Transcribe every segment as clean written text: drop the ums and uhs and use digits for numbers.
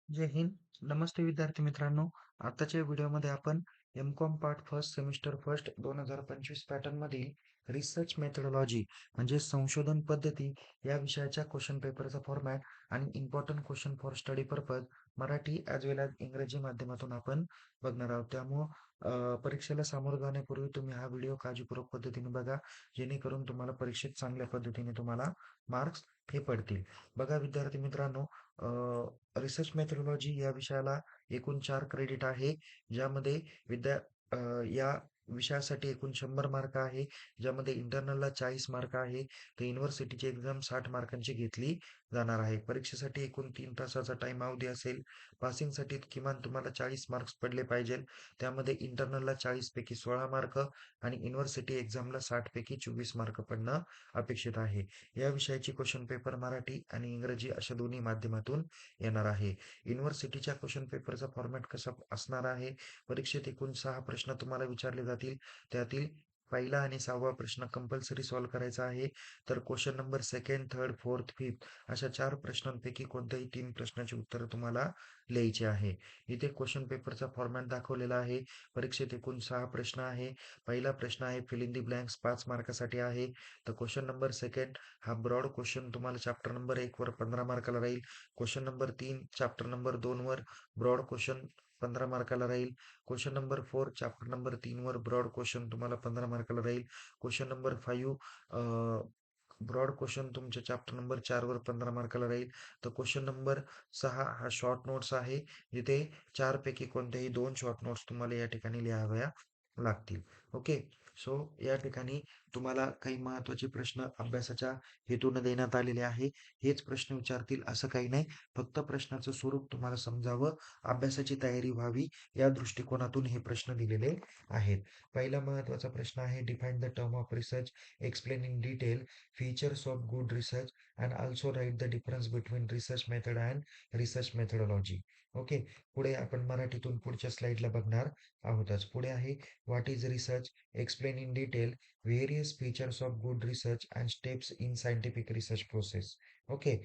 जय हिंद. नमस्ते विद्यार्थी मित्रांनो. आताच्या व्हिडिओमध्ये आपण M.Com part first semester first 2025 pattern मधील रिसर्च मेथोडॉलॉजी म्हणजे संशोधन पद्धती या विषयाच्या क्वेश्चन पेपरचा फॉर्मॅट आणि important question for study purpose Marathi as well as इंग्रजी माध्यमातून आपण बघणार आहोत. त्यामुळं परीक्षेला सामोरं जाण्यापूर्वी तुम्ही हा व्हिडिओ काळजीपूर्वक पद्धतीने बघा, जेणेकरून तुम्हाला परीक्षेत चांगल्या पद्धतीने तुम्हाला मार्क्स हे पडतील. बघा विद्यार्थी मित्रांनो, रिसर्च मेथोडॉलॉजी या विषयाला एकूण 4 क्रेडिट आहे. ज्यामध्ये विद्या अ, या विषयासाठी एकूण 100 मार्क आहे. ज्यामध्ये इंटरनलला 40 मार्क आहे. तर युनिव्हर्सिटीची एक्झाम 60 मार्कांची घेतली जाणार आहे. परीक्षेसाठी एकूण 3 तासाचा टाइम अवधी असेल. पासिंगसाठी किमान तुम्हाला 40 मार्क्स पडले पाहिजे. त्यामध्ये इंटरनलला 40 पैकी 16 मार्क आणि युनिव्हर्सिटी एक्झामला 60 पैकी 24 मार्क पडणं अपेक्षित आहे. या विषयाची क्वेश्चन पेपर मराठी आणि इंग्रजी अशा दोन्ही माध्यमातून येणार आहे. युनिव्हर्सिटीच्या क्वेश्चन पेपरचा फॉर्मॅट कसा असणार आहे? परीक्षेत एकूण 6 प्रश्न तुम्हाला विचारले जातील. त्यातील पहिला आणि 6वा प्रश्न कंपल्सरी सॉल्व्ह करायचा आहे. तर question number second, third, fourth, fifth अशा 4 प्रश्नांपैकी कोणत्याही 3 प्रश्नाची उत्तरं तुम्हाला लिहायची आहे. इथे क्वेश्चन पेपरचा फॉर्मॅट दाखवलेला आहे. परीक्षेत एकूण 6 प्रश्न आहे. पहिला प्रश्न आहे फिल इन द ब्लँक्स 5 मार्कासाठी आहे. तर क्वेश्चन नंबर सेकंड हा ब्रॉड क्वेश्चन तुम्हाला चॅप्टर नंबर 1 वर 15 मार्काला राहील. क्वेश्चन नंबर 3 चॅप्टर नंबर 2 वर ब्रॉड क्वेश्चन 15 मार्काला राहील. क्वेश्चन नंबर 4 चॅप्टर नंबर 3 वर ब्रॉड क्वेश्चन तुम्हाला 15 मार्काला राहील. क्वेश्चन नंबर 5 ब्रॉड क्वेश्चन तुमच्या चॅप्टर नंबर 4 वर 15 मार्काला राहील. तर क्वेश्चन नंबर 6 हा शॉर्ट नोट्स आहे. जिथे 4 पैकी कोणत्याही 2 शॉर्ट नोट्स तुम्हाला या ठिकाणी लिहाव्या लागतील. ओके. सो या ठिकाणी तुम्हाला काही महत्त्वाचे प्रश्न अभ्यासाच्या हेतून देण्यात आलेले आहे. हेच प्रश्न विचारतील असं काही नाही. फक्त प्रश्नाचं स्वरूप तुम्हाला समजावं, अभ्यासाची तयारी व्हावी या दृष्टिकोनातून हे प्रश्न दिलेले आहेत. पहिला महत्त्वाचा प्रश्न आहे define the term of research, explain in detail features of good research and also write the difference between research method and research methodology. Okay. पुढे आपण मराठीतून पुढच्या स्लाइडला बघणार आहोतच. पुढे आहे what is research, explain in detail various features of good research and steps in scientific research process. Okay.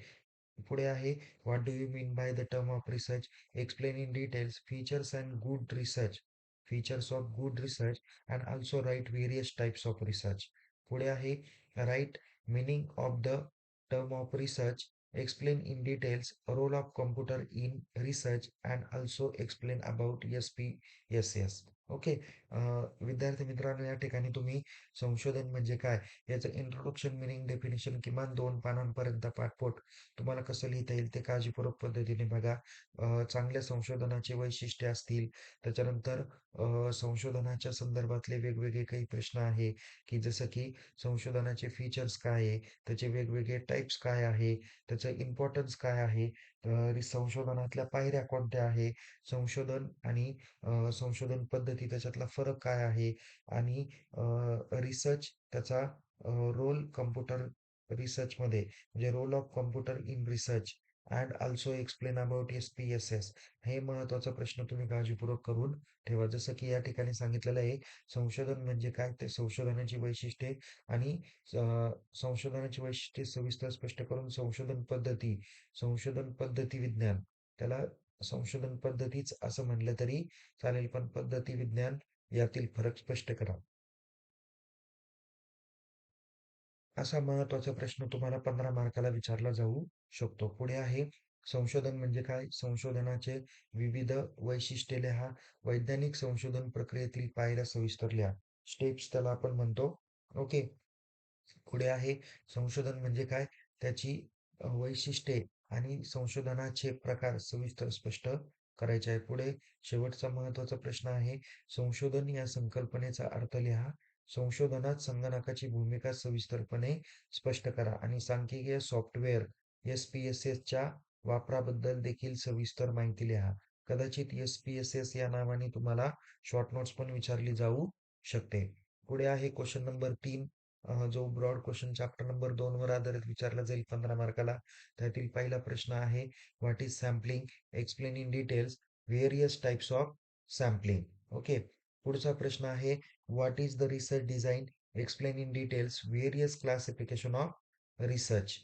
पुढे आहे what do you mean by the term of research, explain in details features and good research, features of good research and also write various types of research. पुढे आहे write meaning of the term of research, explain in details role of computer in research and also explain about SPSS. Okay. विद्यार्थी मित्रांनो, या ठिकाणी तुम्ही संशोधन म्हणजे काय याचं इंट्रोडक्शन, मिनिंग, डेफिनेशन किमान 2 पानांपर्यंत पाठपोट तुम्हाला कसं लिहिता येईल ते काळजीपूर्वक पद्धतीने बघा. चांगल्या संशोधनाचे वैशिष्ट्य असतील. त्याच्यानंतर संशोधनाच्या संदर्भातले वेगवेगळे काही प्रश्न आहे, की जसं की संशोधनाचे फीचर्स काय आहे, त्याचे वेगवेगळे टाइप्स काय आहे, त्याचं इम्पॉर्टन्स काय आहे, संशोधनातल्या पायऱ्या कोणत्या आहे, संशोधन आणि संशोधन पद्धती त्याच्यातला फरक काय आहे आणि रिसर्च त्याचा रोल कॉम्प्युटर रिसर्चमध्ये म्हणजे role of computer in research and also explain about SPSS. हे महत्त्वाचा प्रश्न तुम्ही काळजीपूर्वक करून ठेवा. जसं की या ठिकाणी सांगितलेलं आहे, संशोधन म्हणजे काय, ते संशोधनाची वैशिष्ट्ये आणि संशोधनाची वैशिष्ट्ये सविस्तर स्पष्ट करून संशोधन पद्धती विज्ञान, त्याला संशोधन पद्धतीच असं म्हणलं तरी चालेल, पण पद्धती विज्ञान यातील फरक स्पष्ट करा. असा महत्त्वाचा प्रश्न तुम्हाला 15 मार्काला विचारला जाऊ शकतो. पुढे आहे संशोधन म्हणजे काय? संशोधनाचे विविध वैशिष्ट्ये लिहा. वैज्ञानिक संशोधन प्रक्रियेतील पायऱ्या सविस्तर लिहा. स्टेप्स त्याला आपण म्हणतो. ओके. पुढे आहे संशोधन म्हणजे काय? त्याची वैशिष्ट्ये आणि संशोधनाचे प्रकार सविस्तर स्पष्ट करायचे आहे. पुढे शेवटचा महत्त्वाचा प्रश्न आहे संशोधन या संकल्पनेचा अर्थ लिहा. संशोधनात संगणकाची भूमिका सविस्तरपणे स्पष्ट करा आणि सांख्यिकीय सॉफ्टवेअर SPSSच्या वापराबद्दल देखील सविस्तर माहिती लिहा. कदाचित SPSS या नावाने तुम्हाला शॉर्ट नोट्स पण विचारली जाऊ शकते. पुढे आहे क्वेश्चन नंबर 3, जो ब्रॉड क्वेश्चन चॅप्टर नंबर 2 वर आधारित विचारला जाईल 15 मार्काला. त्यातील पहिला प्रश्न आहे what is sampling, explain in details various types of sampling. Okay. पुढचा प्रश्न आहे what is the research design, explain in details various classification of research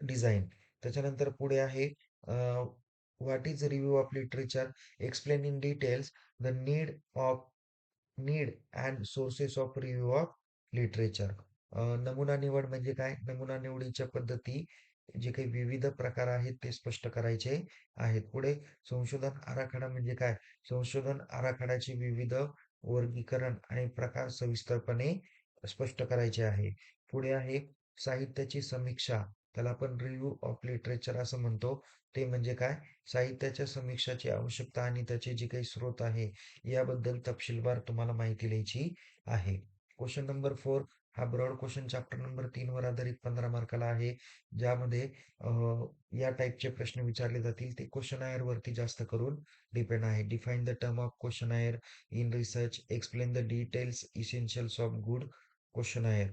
design. त्याच्यानंतर पुढे आहे What is review of literature? Explain in details the need and sources of review of literature. नमुना निवड म्हणजे काय? नमुना निवडीच्या पद्धती जे काही विविध प्रकार आहेत ते स्पष्ट करायचे आहेत. पुढे संशोधन आराखडा म्हणजे काय? संशोधन आराखड्याचे विविध वर्गीकरण आणि प्रकार सविस्तरपणे स्पष्ट करायचे आहे. पुढे आहे साहित्याची समीक्षा. त्याला आपण रिव्ह्यू ऑफ लिटरेचर असं म्हणतो. ते म्हणजे काय? साहित्याच्या समीक्षाची आवश्यकता आणि त्याचे जे काही स्रोत आहे याबद्दल तपशीलवार तुम्हाला माहिती लिहायची आहे. क्वेश्चन नंबर 4 हा ब्रॉड क्वेश्चन चॅप्टर नंबर 3 वर आधारित 15 मार्काला आहे. ज्यामध्ये या टाईपचे प्रश्न विचारले जातील ते क्वेश्चनायर वरती जास्त करून डिपेंड आहे. Define the term of questionnaire in research, explain the details essentials of good questionnaire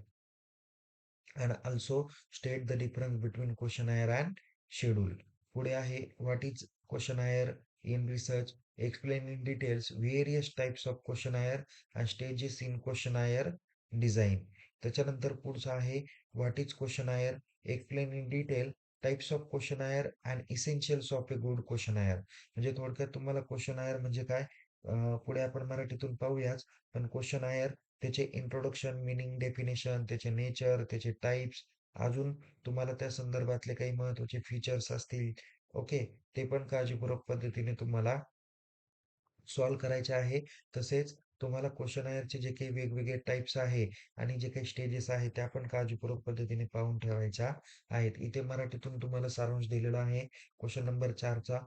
and also state the difference between questionnaire and schedule. पुढे आहे what is questionnaire in research, explain in details various types of questionnaire and stages in questionnaire design. त्याच्यानंतर पुढचा आहे what is questionnaire, explain in detail types of questionnaire and essentials of a good questionnaire. म्हणजे थोडक्यात तुम्हाला questionnaire म्हणजे काय पुढे आपण मराठीतून पाहूयाच, पण questionnaire त्याचे इंट्रोडक्शन, मीनिंग, डेफिनेशन, त्याचे नेचर, त्याचे टाइप्स, अजून तुम्हाला त्या संदर्भातले काही महत्त्वाचे फीचर्स असतील, ओके, ते पण काळजीपूर्वक पद्धतीने तुम्हाला सॉल्व्ह करायचे आहे. तसेच तुम्हाला क्वेश्चनायरचे जे काही वेगवेगळे टाइप्स आहे आणि जे काही स्टेजेस आहेत त्या पण काळजीपूर्वक पद्धतीने पाहून ठेवायच्या आहेत. इथे मराठीतून तुम्हाला सारांश दिलेला आहे. क्वेश्चन नंबर 4चा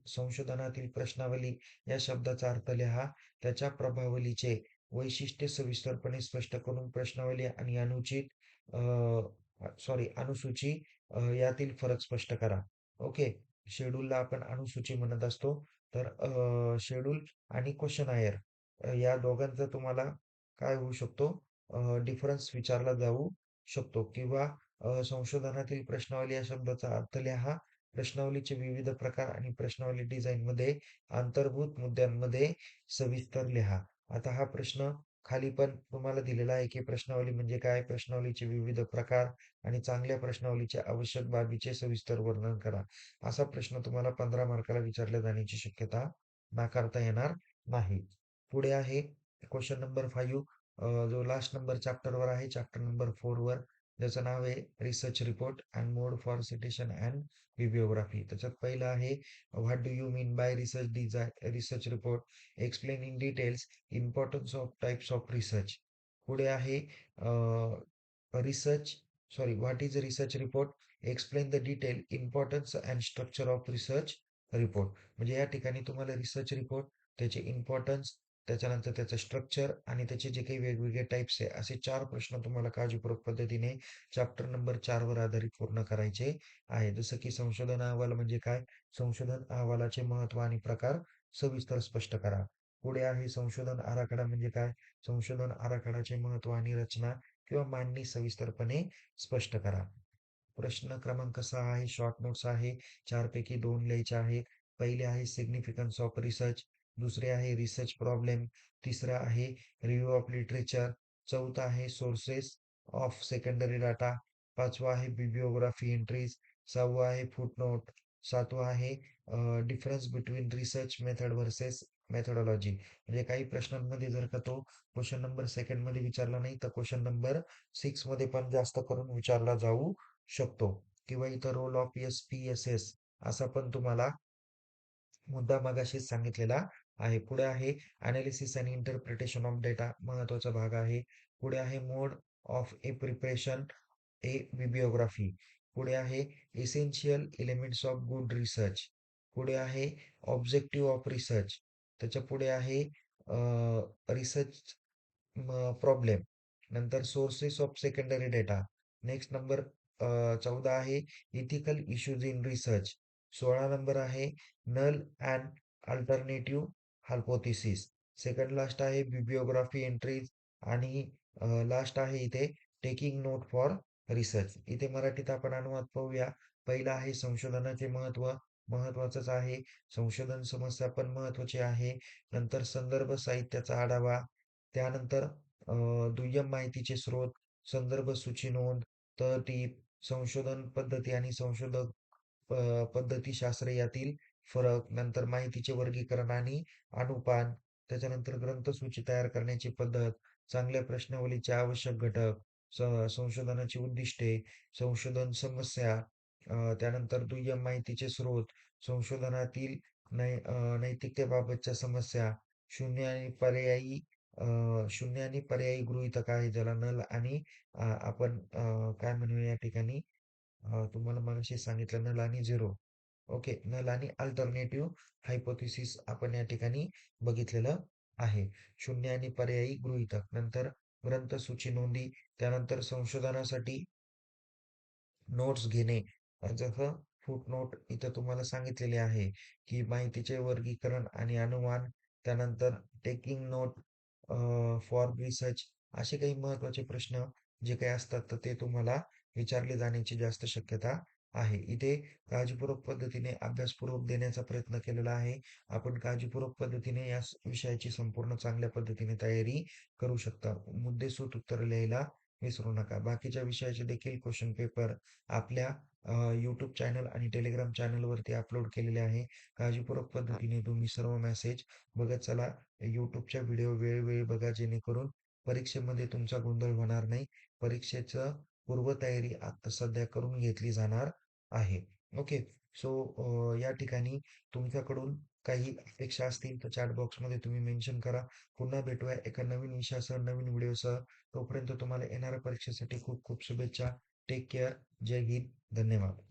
संशोधनातील प्रश्नावली या शब्दाचा अर्थ लिहा. त्याच्या प्रभावलीचे वैशिष्ट्ये सविस्तरपणे स्पष्ट करून प्रश्नावली आणि अनुसूची यातील फरक स्पष्ट करा. ओके. शेड्यूलला आपण अनुसूची म्हणत असतो. तर शेड्यूल आणि क्वेश्चनायर या दोघांचा तुम्हाला काय होऊ शकतो डिफरन्स विचारला जाऊ शकतो किंवा संशोधनातील प्रश्नावली या शब्दाचा अर्थ लिहा. प्रश्नावलीचे विविध प्रकार आणि प्रश्नावली डिझाईनमध्ये अंतर्भूत मुद्द्यांमध्ये सविस्तर लिहा. आता हा प्रश्न खाली पण तुम्हाला दिलेला आहे की प्रश्नावली म्हणजे काय? प्रश्नावलीचे विविध प्रकार आणि चांगल्या प्रश्नावलीच्या आवश्यक बाबीचे सविस्तर वर्णन करा. असा प्रश्न तुम्हाला 15 मार्काला विचारला जाण्याची शक्यता नाकारता येणार नाही. पुढे आहे क्वेश्चन नंबर 5 जो लास्ट नंबर चॅप्टरवर आहे, चॅप्टर नंबर 4 वर, ज्याचं नाव आहे research report and mode for citation and bibliography. त्याच्यात पहिलं आहे what do you mean by research report, explain in details importance of types of research. पुढे आहे research what is research report, explain the detail importance and structure of research report. म्हणजे या ठिकाणी तुम्हाला research report, त्याचे importance, त्याच्यानंतर त्याचं structure आणि त्याचे जे काही वेगवेगळे टाइप्स आहे असे 4 प्रश्न तुम्हाला काळजीपूर्वक पद्धतीने चॅप्टर नंबर 4 वर आधारित पूर्ण करायचे आहे. जसं की संशोधन अहवाल म्हणजे काय? संशोधन अहवालाचे महत्त्व आणि प्रकार सविस्तर स्पष्ट करा. पुढे आहे संशोधन आराखडा म्हणजे काय? संशोधन आराखड्याचे महत्त्व आणि रचना किंवा मांडणी सविस्तरपणे स्पष्ट करा. प्रश्न क्रमांक 6 आहे, शॉर्ट नोट्स आहे. 4 पैकी 2 लिहायचे आहे. पहिले आहे सिग्निफिकन्स ऑफ रिसर्च, दुसरे आहे रिसर्च प्रॉब्लेम, तिसरा आहे रिव्ह्यू ऑफ लिटरेचर, चौथा आहे सोर्सेस ऑफ सेकंडरी डाटा, पाचवा आहे बिब्लिओग्राफी एंट्रीज, सहावा आहे फुटनोट, सातवा आहे difference between research method versus methodology. म्हणजे काही प्रश्नांमध्ये जर का तो क्वेश्चन नंबर सेकंड मध्ये विचारला नाही तर क्वेश्चन नंबर 6 मध्ये पण जास्त करून विचारला जाऊ शकतो किंवा इथं रोल ऑफ SPSS असा पण तुम्हाला मुद्दा मगाशीच सांगितलेला आहे. पुढे आहे अनालिसिस आणि इंटरप्रिटेशन ऑफ डेटा, महत्वाचा भाग आहे. पुढे आहे mode of a preparation a bibliography. पुढे आहे essential elements of good research. पुढे आहे ऑब्जेक्टिव्ह ऑफ रिसर्च. त्याच्या पुढे आहे रिसर्च प्रॉब्लेम. नंतर sources of secondary data. Next number 14 आहे ethical issues in research. 16 number आहे null and alternative hypothesis. Second last आहे बिब्लिओग्राफी एंट्रीज आणि लास्ट आहे इथे टेकिंग नोट फॉर रिसर्च. इथे मराठीत आपण अनुवाद पाहूया. पहिला आहे संशोधनाचे महत्त्व, महत्त्वाचंच आहे. संशोधन समस्या पण महत्त्वाची आहे. नंतर संदर्भ साहित्याचा आढावा, त्यानंतर दुय्यम माहितीचे स्रोत, संदर्भ सूची नोंद, तळटीप, संशोधन पद्धती आणि संशोधक पद्धतीशास्त्र यातील फरक, नंतर माहितीचे वर्गीकरण आणि अनुपान, त्याच्यानंतर ग्रंथसूची तयार करण्याची पद्धत, चांगल्या प्रश्नावलीचे आवश्यक घटक, संशोधनाची उद्दिष्टे, संशोधन समस्या, त्यानंतर दुय्यम माहितीचे स्रोत, संशोधनातील नैतिकतेबाबतच्या समस्या, शून्य आणि पर्यायी शून्य आणि पर्यायी गृहीतक आहे ज्याला नल आणि आपण काय म्हणू या ठिकाणी तुम्हाला मगाशी सांगितलं नल आणि झिरो. ओके, नल आणि अल्टरनेटिव्ह हायपोथिसिस आपण या ठिकाणी बघितलेलं आहे. शून्य आणि पर्यायी गृहीतक, नंतर ग्रंथसूची नोंदी, त्यानंतर संशोधनासाठी नोट्स घेणे. जसं फुटनोट इथं तुम्हाला सांगितलेले आहे, की माहितीचे वर्गीकरण आणि अनुमान, त्यानंतर टेकिंग नोट फॉर रिसर्च, असे काही महत्त्वाचे प्रश्न जे काही असतात, तर ते तुम्हाला विचारले जाण्याची जास्त शक्यता आहे. इथे काळजीपूर्वक पद्धतीने अभ्यासपूर्वक देण्याचा प्रयत्न केलेला आहे. आपण काळजीपूर्वक पद्धतीने या विषयाची संपूर्ण चांगल्या पद्धतीने तयारी करू शकता. मुद्देसूद उत्तरं लिहायला विसरू नका. बाकीच्या विषयाचे देखील क्वेश्चन पेपर आपल्या YouTube चॅनल आणि Telegram चॅनलवरती अपलोड केलेले आहे. काळजीपूर्वक पद्धतीने तुम्ही सर्व मेसेज बघत चला. YouTubeच्या व्हिडिओ वेळोवेळी बघा जेणेकरून परीक्षेमध्ये तुमचा गोंधळ होणार नाही. परीक्षेचं पूर्वतयारी आता सध्या करून घेतली जाणार आहे. ओके. सो या ठिकाणी तुमच्याकडून काही अपेक्षा असतील तर चॅट बॉक्समध्ये तुम्ही मेन्शन करा. पुन्हा भेटूया एका नवीन विषयासह, नवीन व्हिडिओसह. तोपर्यंत तुम्हाला येणाऱ्या परीक्षेसाठी खूप खूप शुभेच्छा. Take care. जय हिंद. धन्यवाद.